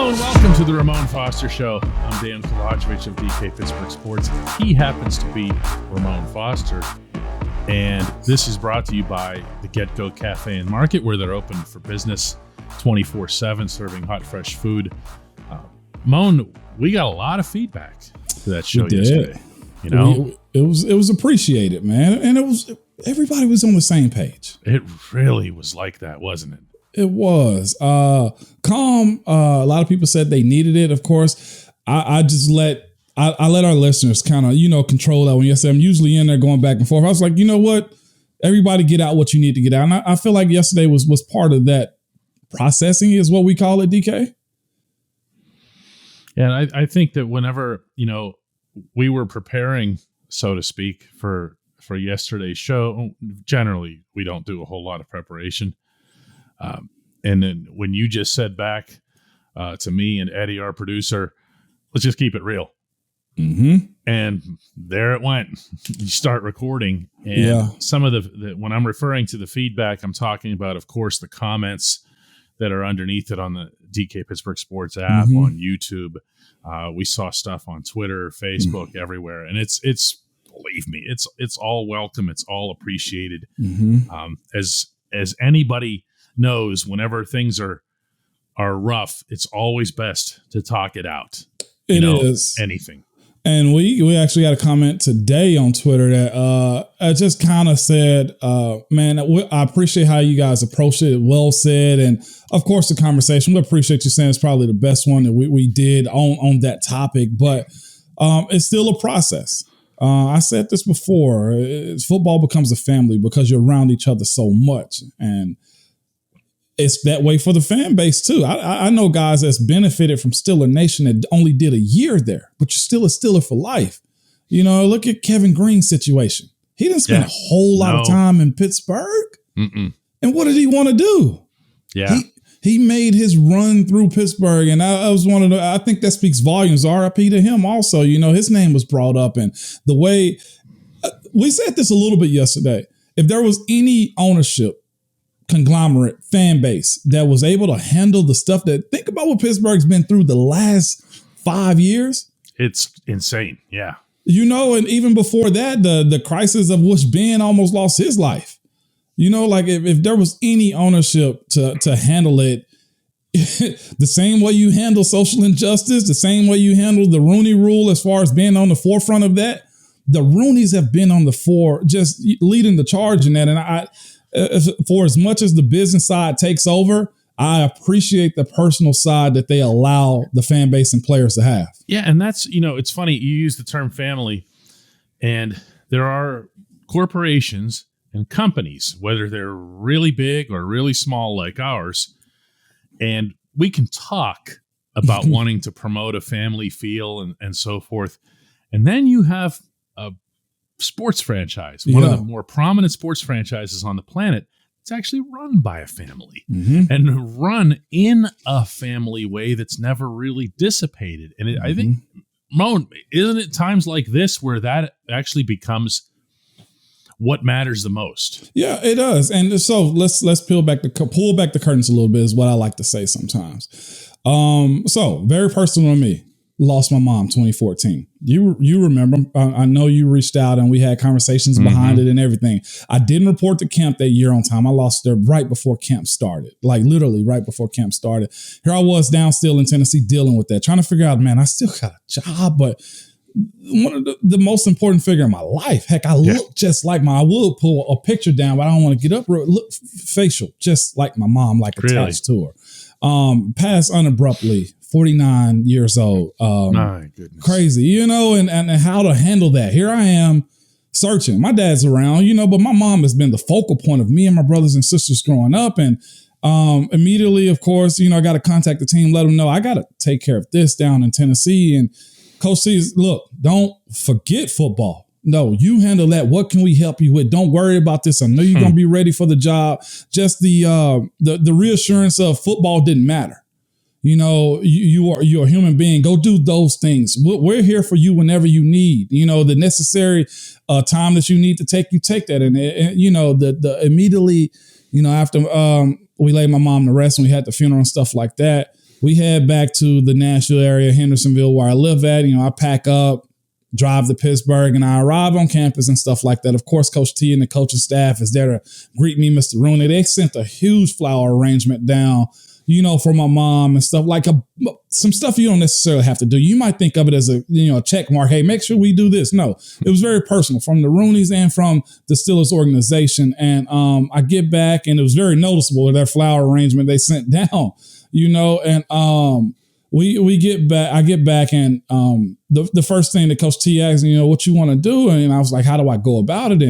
Hello and welcome to the Ramon Foster Show. I'm Dejan Kovacevic of DK Pittsburgh Sports. He happens to be Ramon Foster. And this is brought to you by the Get Go Cafe and Market, where they're open for business 24/7, serving hot, fresh food. Mon, we got a lot of feedback to that show yesterday. You know, it was appreciated, man, and everybody was on the same page. It really was like that, wasn't it? It was calm. A lot of people said they needed it. Of course, I let our listeners kind of control that one. Yesterday, I'm usually in there going back and forth. I was like, you know what? Everybody get out what you need to get out, and I feel like yesterday was part of that processing, is what we call it, DK. Yeah, I think that whenever we were preparing, so to speak, for yesterday's show, generally we don't do a whole lot of preparation. And then when you just said back to me and Eddie, our producer, let's just keep it real. Mm-hmm. And there it went. You start recording. And some of the when I'm referring to the feedback, I'm talking about, of course, the comments that are underneath it on the DK Pittsburgh Sports app, on YouTube. We saw stuff on Twitter, Facebook, everywhere. And it's believe me, it's all welcome. It's all appreciated. As anybody knows, whenever things are rough, it's always best to talk it out. It is anything. And we actually got a comment today on Twitter that I just kind of said, man, I appreciate how you guys approached it. Well said. And of course, the conversation, we appreciate you saying it's probably the best one that we did on that topic, but it's still a process. I said this before, football becomes a family because you're around each other so much. And it's that way for the fan base too. I know guys that's benefited from Steeler Nation that only did a year there, but you're still a Steeler for life. Look at Kevin Green's situation. He didn't spend a whole lot of time in Pittsburgh. And what did he want to do? Yeah. He made his run through Pittsburgh, and I think that speaks volumes. RIP to him also. His name was brought up, and the way we said this a little bit yesterday. If there was any ownership, conglomerate, fan base that was able to handle the stuff think about what Pittsburgh's been through the last 5 years. It's insane. Yeah. And even before that, the crisis of which Ben almost lost his life. Like if there was any ownership to handle it, the same way you handle social injustice, the same way you handle the Rooney Rule as far as being on the forefront of that, the Rooneys have been on the fore, just leading the charge in that. And for as much as the business side takes over, I appreciate the personal side that they allow the fan base and players to have. Yeah, and that's, it's funny, you use the term family, and there are corporations and companies, whether they're really big or really small like ours, and we can talk about wanting to promote a family feel and so forth. And then you have a sports franchise, one of the more prominent sports franchises on the planet. It's actually run by a family and run in a family way that's never really dissipated. And I think, Mon, isn't it times like this where that actually becomes what matters the most? Yeah, it does. And so let's pull back the curtains a little bit is what I like to say sometimes. So very personal to me. Lost my mom 2014. You remember, I know you reached out and we had conversations behind it and everything. I didn't report to camp that year on time. I lost her right before camp started, like literally right before camp started. Here I was down still in Tennessee dealing with that, trying to figure out, man, I still got a job, but one of the most important figure in my life. Heck, I look just like I would pull a picture down, but I don't want to get up. Look facial, just like my mom, like attached to her. Passed unabruptly. 49 years old. My goodness. Crazy, and how to handle that. Here I am searching. My dad's around, but my mom has been the focal point of me and my brothers and sisters growing up. And immediately, of course, I got to contact the team, let them know I got to take care of this down in Tennessee. And Coach says, look, don't forget football. No, you handle that. What can we help you with? Don't worry about this. I know you're going to be ready for the job. Just the reassurance of football didn't matter. You're a human being. Go do those things. We're here for you whenever you need, the necessary time that you need to take that. And the immediately, after we laid my mom to rest and we had the funeral and stuff like that, we head back to the Nashville area, Hendersonville, where I live at. I pack up, drive to Pittsburgh, and I arrive on campus and stuff like that. Of course, Coach T and the coaching staff is there to greet me, Mr. Rooney. They sent a huge flower arrangement down, for my mom and stuff, like some stuff you don't necessarily have to do. You might think of it as a check mark. Hey, make sure we do this. No, it was very personal from the Rooneys and from the Steelers organization. And I get back, and it was very noticeable that flower arrangement they sent down, and we get back. I get back, and the first thing that Coach T asked me, what you want to do? And I was like, how do I go about it?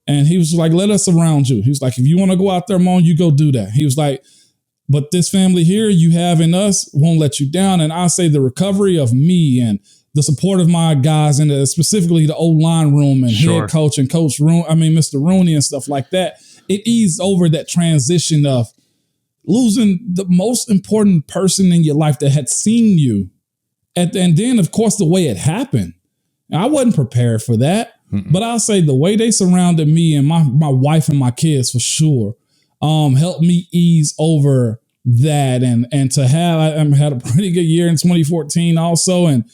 And he was like, let us surround you. He was like, if you want to go out there, Mon, you go do that. He was like, but this family here you have in us won't let you down. And I say the recovery of me and the support of my guys, and specifically the O-line room and head coach and Mr. Rooney and stuff like that, it eased over that transition of losing the most important person in your life that had seen you. And then, of course, the way it happened. I wasn't prepared for that. But I'll say the way they surrounded me and my wife and my kids for sure helped me ease over that. And to have, I had a pretty good year in 2014 also. And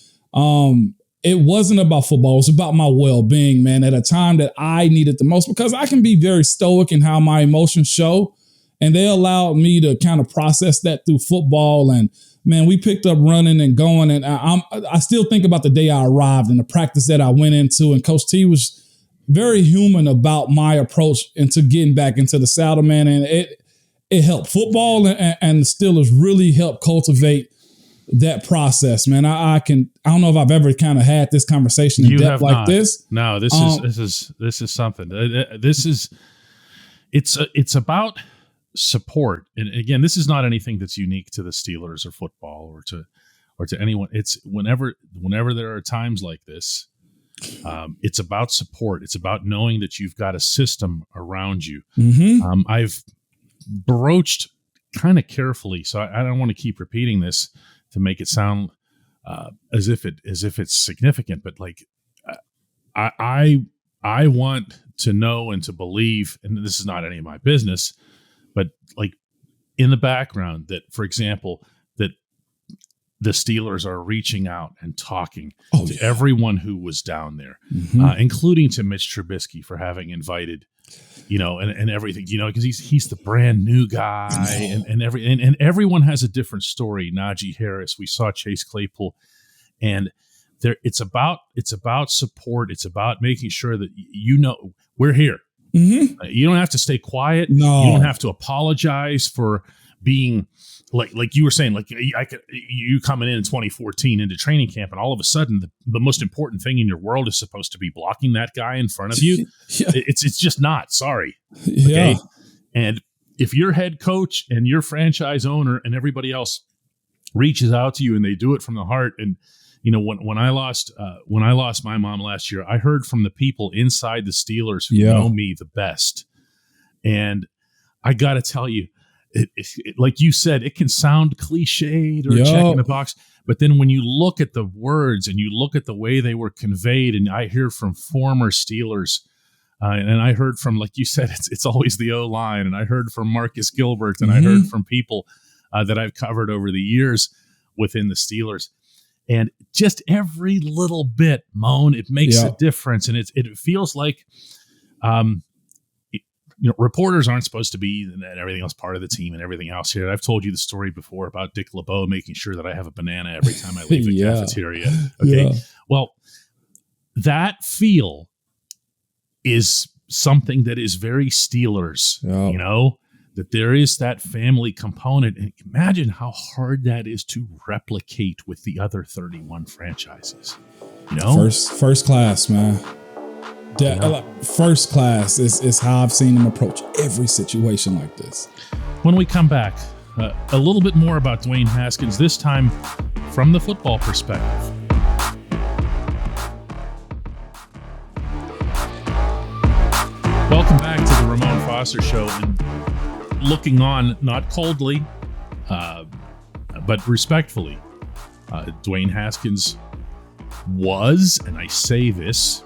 it wasn't about football. It was about my well-being, man, at a time that I needed the most, because I can be very stoic in how my emotions show. And they allowed me to kind of process that through football. And man, we picked up running and going. And I still think about the day I arrived and the practice that I went into. And Coach T was very human about my approach into getting back into the saddle, man. And it helped. Football and the Steelers really helped cultivate that process, man. I don't know if I've ever kind of had this conversation in depth like this. No, this is something. It's about support. And again, this is not anything that's unique to the Steelers or football or to anyone. It's whenever there are times like this, it's about support. It's about knowing that you've got a system around you. I've broached kind of carefully, so I don't want to keep repeating this to make it sound as if it's significant, but like I want to know and to believe, and this is not any of my business, but like in the background that, for example, that the Steelers are reaching out and talking to everyone who was down there, including to Mitch Trubisky for having invited, and everything, because he's the brand new guy, and everyone has a different story. Najee Harris, we saw Chase Claypool, and it's about support. It's about making sure that we're here. You don't have to stay quiet. No. You don't have to apologize for being like you were saying, like you coming in 2014 into training camp, and all of a sudden the most important thing in your world is supposed to be blocking that guy in front of you. Yeah. It's just not. Sorry. Okay? Yeah. And if your head coach and your franchise owner and everybody else reaches out to you and they do it from the heart, and when I lost my mom last year, I heard from the people inside the Steelers who know me the best, and I got to tell you, it, like you said, it can sound cliched or check in the box, but then when you look at the words and you look at the way they were conveyed, and I hear from former Steelers, and I heard from, like you said, it's always the O-line, and I heard from Marcus Gilbert, and I heard from people that I've covered over the years within the Steelers. And just every little bit, Mon, it makes a difference. And it feels like, reporters aren't supposed to be, and everything else part of the team and everything else here. I've told you the story before about Dick LeBeau making sure that I have a banana every time I leave the cafeteria. Okay. Yeah. Well, that feel is something that is very Steelers, that there is that family component. And imagine how hard that is to replicate with the other 31 franchises. First class, man. First class is how I've seen them approach every situation like this. When we come back, a little bit more about Dwayne Haskins, this time from the football perspective. Welcome back to the Ramon Foster Show. And looking on, not coldly, but respectfully, Dwayne Haskins was, and I say this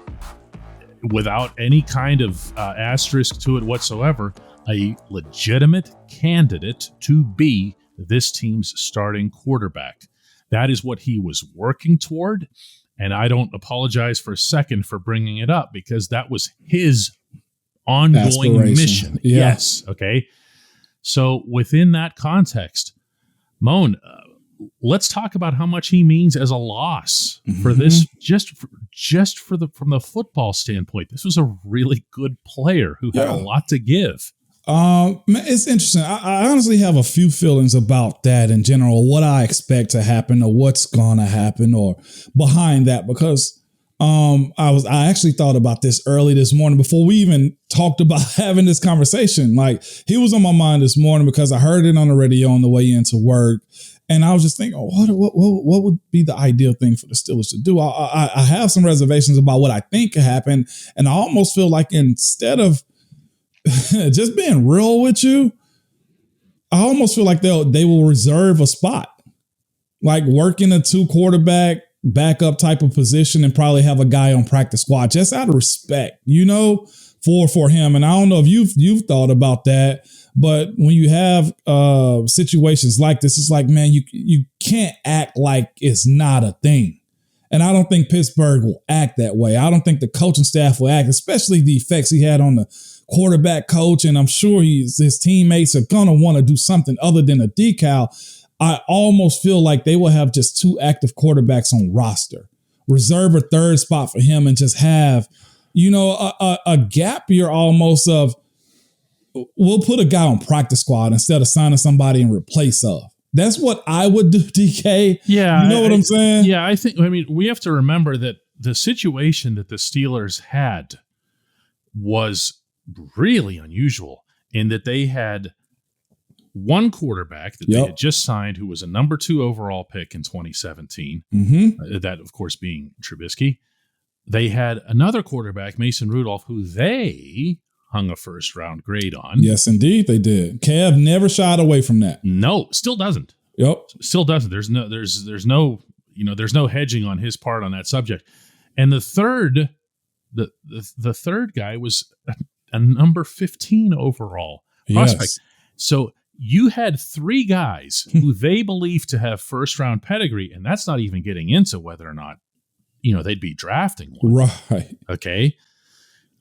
without any kind of asterisk to it whatsoever, a legitimate candidate to be this team's starting quarterback. That is what he was working toward. And I don't apologize for a second for bringing it up, because that was his ongoing mission. Yeah. Yes. Okay. So within that context, Mon, let's talk about how much he means as a loss for this, from the football standpoint. This was a really good player who had a lot to give. It's interesting. I honestly have a few feelings about that in general, what I expect to happen or what's going to happen or behind that, because I actually thought about this early this morning before we even talked about having this conversation. Like, he was on my mind this morning because I heard it on the radio on the way into work. And I was just thinking, what would be the ideal thing for the Steelers to do? I have some reservations about what I think could happen. And I almost feel like instead of just being real with you, I almost feel like they will reserve a spot, like working a 2 quarterback backup type of position and probably have a guy on practice squad just out of respect, for him. And I don't know if you've thought about that, but when you have situations like this, it's like, man, you can't act like it's not a thing. And I don't think Pittsburgh will act that way. I don't think the coaching staff will act, especially the effects he had on the quarterback coach. And I'm sure his teammates are going to want to do something other than a decal. I almost feel like they will have just 2 active quarterbacks on roster, reserve a 3rd spot for him, and just have, a gap year almost of, we'll put a guy on practice squad instead of signing somebody in replace of. That's what I would do, DK. Yeah. You know what I'm saying? Yeah, we have to remember that the situation that the Steelers had was really unusual in that they had one quarterback that they had just signed who was a number 2 overall pick in 2017. That, of course, being Trubisky. They had another quarterback, Mason Rudolph, who they hung a 1st-round grade on. Yes, indeed, they did. Kev never shied away from that. No, still doesn't. Yep, still doesn't. There's no hedging on his part on that subject. And the third guy was a number 15 overall prospect. Yes. So you had 3 guys who they believe to have 1st-round pedigree, and that's not even getting into whether or not they'd be drafting one. Right. Okay.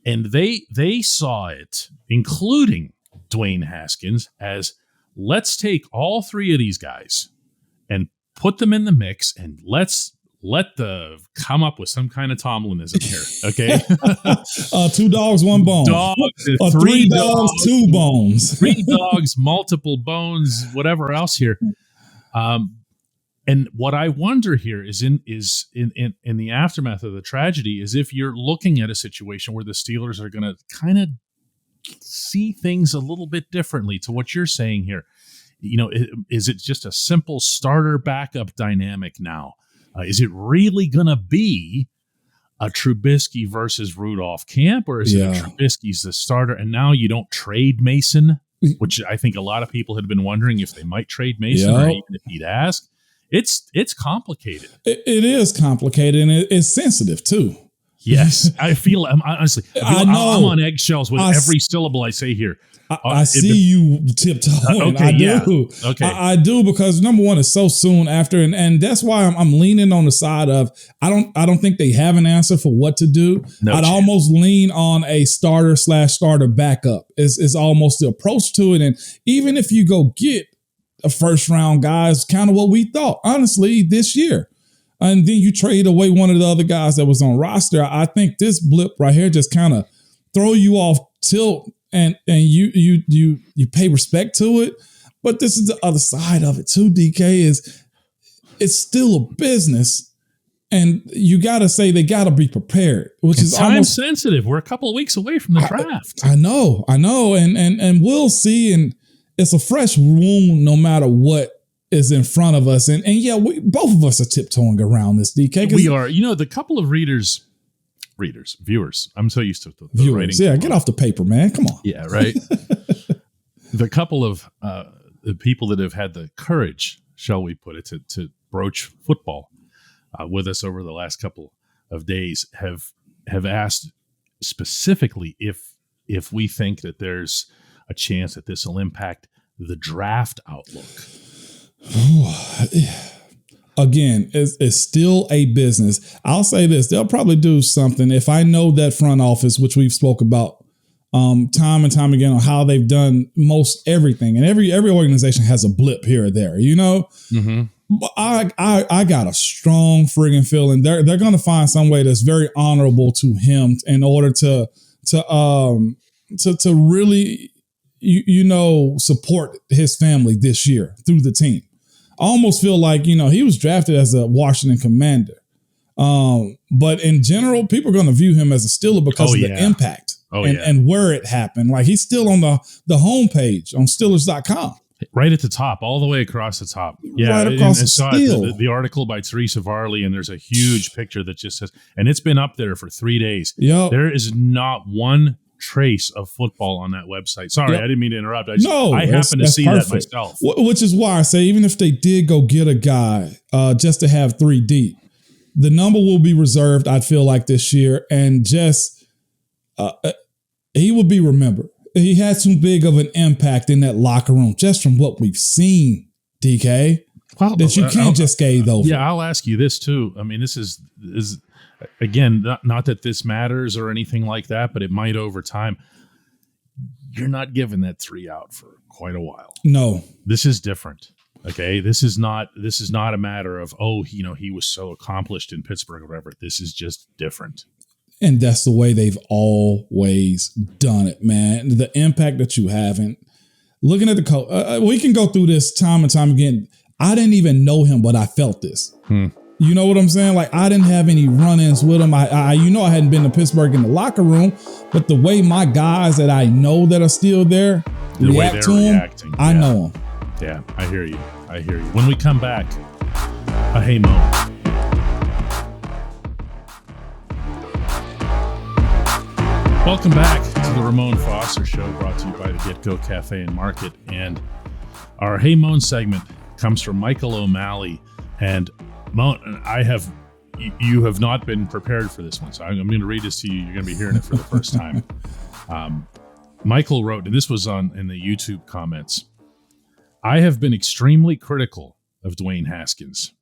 And they saw it, including Dwayne Haskins, as let's take all 3 of these guys and put them in the mix, and let's come up with some kind of Tomlinism here. Okay. 2 dogs, 1 bone. Or 3 dogs, 2 bones. 3 dogs, multiple bones, whatever else here. And what I wonder here is in the aftermath of the tragedy is if you're looking at a situation where the Steelers are going to kind of see things a little bit differently to what you're saying here. Is it just a simple starter backup dynamic now? Is it really going to be a Trubisky versus Rudolph camp, or is it a Trubisky's the starter and now you don't trade Mason, which I think a lot of people had been wondering if they might trade Mason or even if he'd ask. It's complicated. It is complicated, and it's sensitive too. Yes, I feel. Honestly, I'm on eggshells with every syllable I say here. I see you tiptoeing. Okay, I do. Okay, I do, because number one, it's so soon after, and that's why I'm leaning on the side of I don't think they have an answer for what to do. I'd almost lean on a starter/starter backup. Is almost the approach to it, and even if you go get a 1st-round guy, is kind of what we thought, honestly, this year. And then you trade away one of the other guys that was on roster. I think this blip right here just kind of throw you off tilt, and you pay respect to it. But this is the other side of it too, DK, is it's still a business. And you got to say they got to be prepared, which is time almost sensitive. We're a couple of weeks away from the draft. I know. And we'll see. And it's a fresh wound no matter what is in front of us. And both of us are tiptoeing around this, DK. We are. The couple of viewers. I'm so used to the viewers. writing. Yeah, get off the paper, man. Come on. Yeah, right. The couple of the people that have had the courage, shall we put it, to broach football with us over the last couple of days have asked specifically if we think that there's a chance that this will impact the draft outlook. Again, it's still a business. I'll say this. They'll probably do something. If I know that front office, which we've spoke about time and time again on how they've done most everything. And every organization has a blip here or there, you know? Mm-hmm. But I got a strong friggin' feeling they're going to find some way that's very honorable to him in order to really, support his family this year through the team. I almost feel like, he was drafted as a Washington Commander. But in general, people are going to view him as a Steeler because of the impact and where it happened. Like he's still on the homepage on Steelers.com. Right at the top, all the way across the top. Yeah, right across the article by Teresa Varley, and there's a huge picture that just says, and it's been up there for 3 days. Yep. There is not one trace of football on that website. Sorry, I didn't mean to interrupt. I happened to see that myself. Which is why I say, even if they did go get a guy just to have 3 deep, the number will be reserved, I feel like, this year. And just he will be remembered. He had too big of an impact in that locker room, just from what we've seen, DK, that you can't just skate over. Yeah, I'll ask you this too. I mean, this is again, not that this matters or anything like that, but it might over time. You're not giving that 3 out for quite a while. No, this is different. Okay, this is not a matter of, he was so accomplished in Pittsburgh or whatever. This is just different. And that's the way they've always done it, man. The impact that you have. And looking at the coach, we can go through this time and time again. I didn't even know him, but I felt this. You know what I'm saying? Like, I didn't have any run-ins with him. I hadn't been to Pittsburgh in the locker room, but the way my guys that I know that are still there react to him, I know him. Yeah, I hear you. When we come back, a Hey Mon. Welcome back to the Ramon Foster Show, brought to you by the Get Go Cafe and Market. And our Hey Mon segment comes from Michael OMalley. And Mon, you have not been prepared for this one, so I'm going to read this to you. You're going to be hearing it for the first time. Michael wrote, and this was in the YouTube comments, I have been extremely critical of Dwayne Haskins.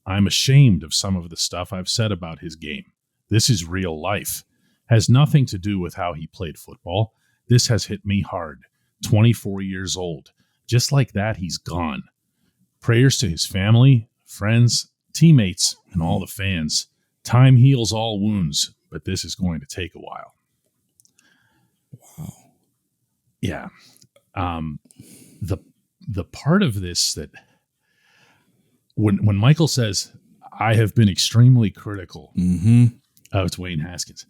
I'm ashamed of some of the stuff I've said about his game. This is real life. Has nothing to do with how he played football. This has hit me hard. 24 years old. Just like that, he's gone. Prayers to his family, friends, teammates, and all the fans. Time heals all wounds, but this is going to take a while. Wow. Yeah. The part of this that when Michael says, I have been extremely critical of Dwayne Haskins,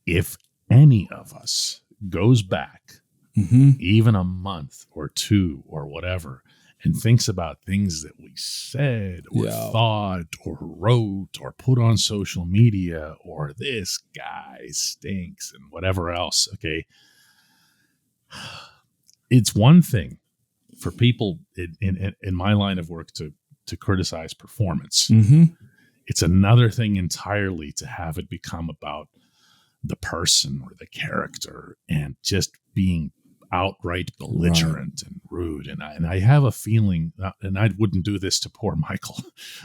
if any of us goes back even a month or 2 or whatever and thinks about things that we said or thought or wrote or put on social media or this guy stinks and whatever else, okay, it's one thing for people in my line of work to criticize performance. It's another thing entirely to have it become about the person or the character and just being outright belligerent and rude. And I have a feeling, and I wouldn't do this to poor Michael,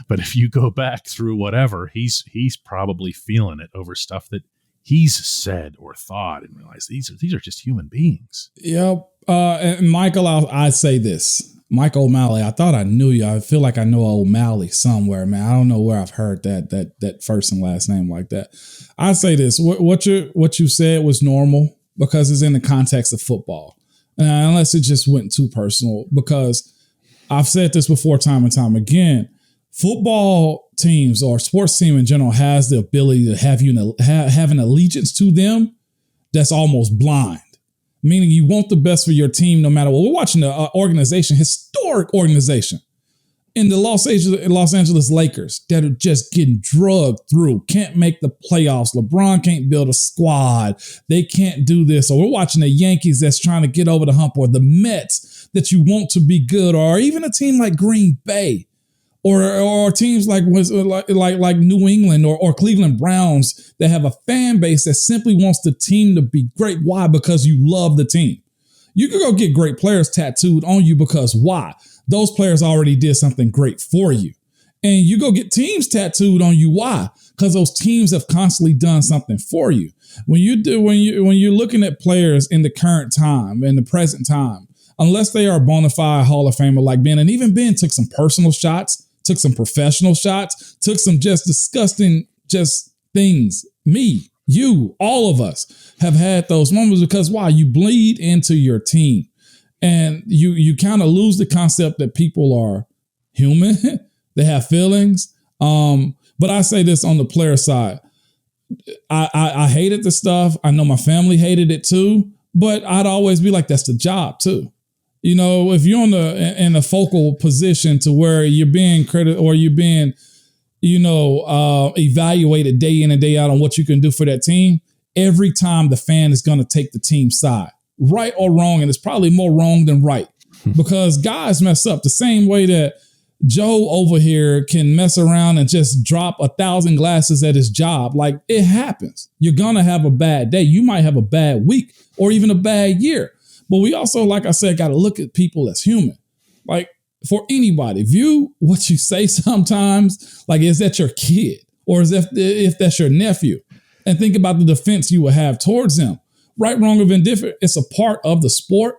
but if you go back through whatever, he's probably feeling it over stuff that he's said or thought and realize these are just human beings. Yep. And Michael, I'd say this. Michael OMalley, I thought I knew you. I feel like I know OMalley somewhere, man. I don't know where I've heard that first and last name like that. I say this: what you said was normal because it's in the context of football, unless it just went too personal. Because I've said this before, time and time again. Football teams or sports team in general has the ability to have have an allegiance to them that's almost blind. Meaning you want the best for your team no matter what. We're watching an organization, historic organization, in the Los Angeles Lakers that are just getting drugged through, can't make the playoffs. LeBron can't build a squad. They can't do this. Or we're watching the Yankees that's trying to get over the hump, or the Mets that you want to be good, or even a team like Green Bay. Or teams like New England or Cleveland Browns that have a fan base that simply wants the team to be great. Why? Because you love the team. You can go get great players tattooed on you because why? Those players already did something great for you. And you go get teams tattooed on you. Why? Because those teams have constantly done something for you. When you're looking at players in the current time, in the present time, unless they are a bona fide Hall of Famer like Ben, and even Ben took some personal shots, took some professional shots, took some just disgusting things. Me, you, all of us have had those moments because why? You bleed into your team and you kind of lose the concept that people are human. They have feelings. But I say this on the player side. I hated the stuff. I know my family hated it too, but I'd always be like, that's the job too. You know, if you're in a focal position to where you're being credited or you're being, evaluated day in and day out on what you can do for that team, every time the fan is going to take the team side, right or wrong. And it's probably more wrong than right because guys mess up the same way that Joe over here can mess around and just drop 1,000 glasses at his job. Like, it happens. You're going to have a bad day. You might have a bad week or even a bad year. But we also, like I said, got to look at people as human. Like, for anybody, view what you say sometimes. Like, is that your kid? Or is that if that's your nephew? And think about the defense you will have towards them. Right, wrong, or indifferent. It's a part of the sport.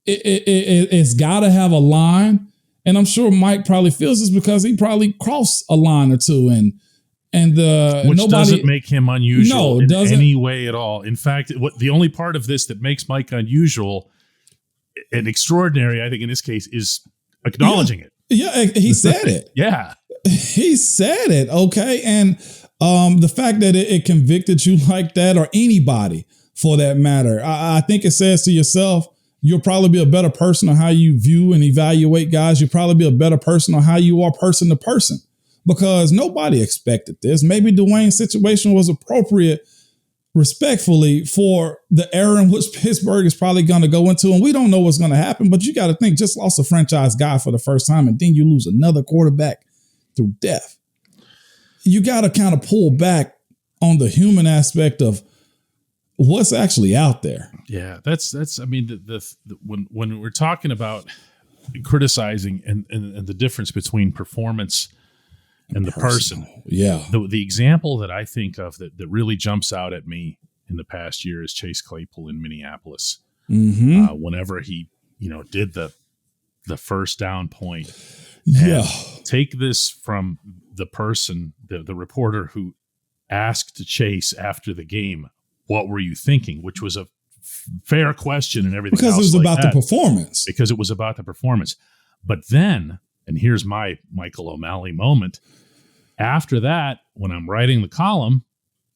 It's got to have a line. And I'm sure Mike probably feels this because he probably crossed a line or two, which doesn't make him unusual in doesn't. Any way at all. In fact, the only part of this that makes Mike unusual and extraordinary, I think in this case, is acknowledging it. Yeah, he said it. Yeah, he said it. Okay, and the fact that it convicted you like that, or anybody for that matter, I think it says to yourself, you'll probably be a better person on how you view and evaluate guys. You'll probably be a better person on how you are person to person because nobody expected this. Maybe Dwayne's situation was appropriate, respectfully, for the era in which Pittsburgh is probably going to go into. And we don't know what's going to happen, but you got to think, just lost a franchise guy for the first time, and then you lose another quarterback through death. You got to kind of pull back on the human aspect of what's actually out there. Yeah, that's. I mean, when we're talking about criticizing and the difference between performance and the person, yeah, the example that I think of that really jumps out at me in the past year is Chase Claypool in Minneapolis. Mm-hmm. Whenever he did the first down point, yeah. Take this from the person, the reporter who asked Chase after the game, what were you thinking? Which was a fair question and everything. Because else it was like about that. the performance. Because it was about the performance. But then, and here's my Michael OMalley moment. After that, when I'm writing the column,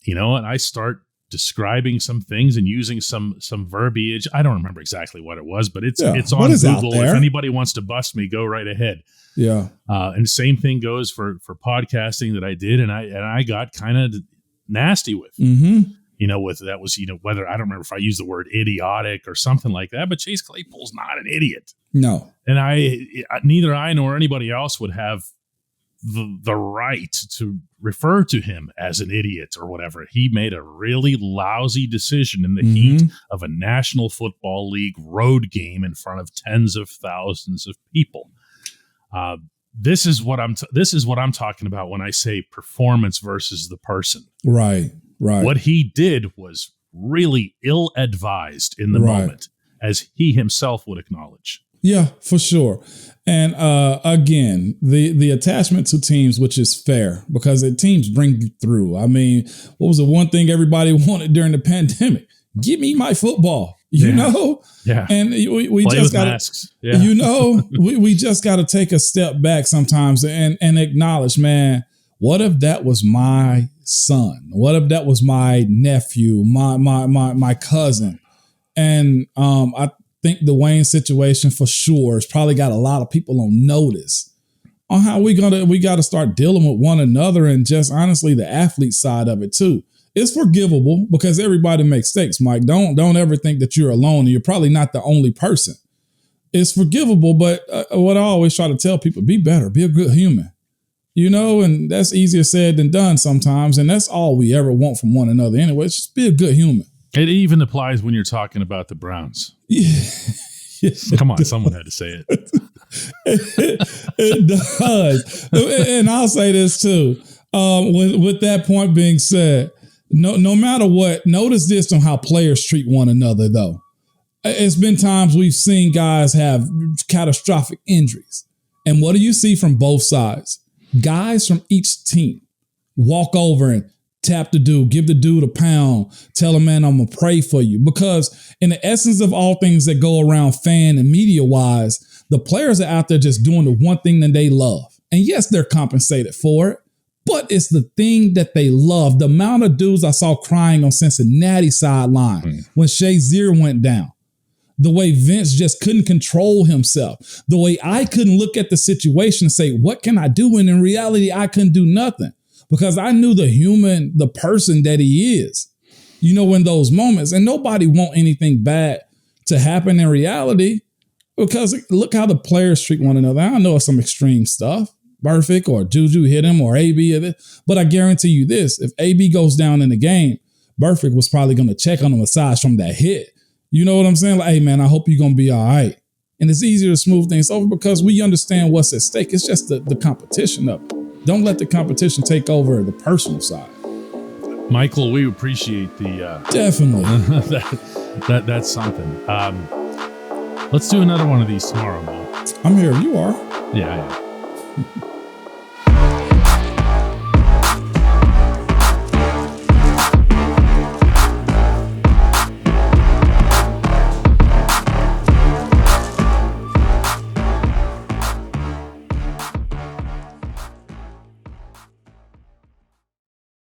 and I start describing some things and using some verbiage. I don't remember exactly what it was, but it's on Google. If anybody wants to bust me, go right ahead. Yeah. And the same thing goes for podcasting that I did, and I got kind of nasty with. Mm-hmm. Whether I don't remember if I used the word idiotic or something like that, but Chase Claypool's not an idiot. No. And neither I nor anybody else would have the right to refer to him as an idiot or whatever. He made a really lousy decision in the heat of a National Football League road game in front of tens of thousands of people. This is what I'm talking about when I say performance versus the person. Right. What he did was really ill-advised in the moment, as he himself would acknowledge. Yeah, for sure. And again, the attachment to teams, which is fair because teams bring you through. I mean, what was the one thing everybody wanted during the pandemic? Give me my football, you know? Yeah. And we just got to, we just got to take a step back sometimes and acknowledge, man, what if that was my son? What if that was my nephew, my cousin? And I think the Wayne situation for sure has probably got a lot of people on notice on how we got to start dealing with one another, and just honestly the athlete side of it too. It's forgivable because everybody makes mistakes, Mike. Don't ever think that you're alone, and you're probably not the only person. It's forgivable, but what I always try to tell people, be better, be a good human. And that's easier said than done sometimes. And that's all we ever want from one another anyway. It's just be a good human. It even applies when you're talking about the Browns. Come on, someone had to say it. It does. And I'll say this too. With that point being said, no matter what, notice this on how players treat one another, though. It's been times we've seen guys have catastrophic injuries. And what do you see from both sides? Guys from each team walk over and tap the dude, give the dude a pound, tell him, man, I'm going to pray for you. Because in the essence of all things that go around fan and media wise, the players are out there just doing the one thing that they love. And yes, they're compensated for it, but it's the thing that they love. The amount of dudes I saw crying on Cincinnati sideline when Shazier went down, the way Vince just couldn't control himself, the way I couldn't look at the situation and say, what can I do? And in reality, I couldn't do nothing. Because I knew the person that he is, in those moments. And nobody want anything bad to happen in reality, because look how the players treat one another. I know it's some extreme stuff. Perfect or Juju hit him or AB. But I guarantee you this, if AB goes down in the game, Burfict was probably going to check on him aside from that hit. You know what I'm saying? Like, hey, man, I hope you're going to be all right. And it's easier to smooth things over because we understand what's at stake. It's just the competition of it. Don't let the competition take over the personal side. Michael, we appreciate the definitely that's something. Let's do another one of these tomorrow, Mo. I'm here. You are. Yeah, I am.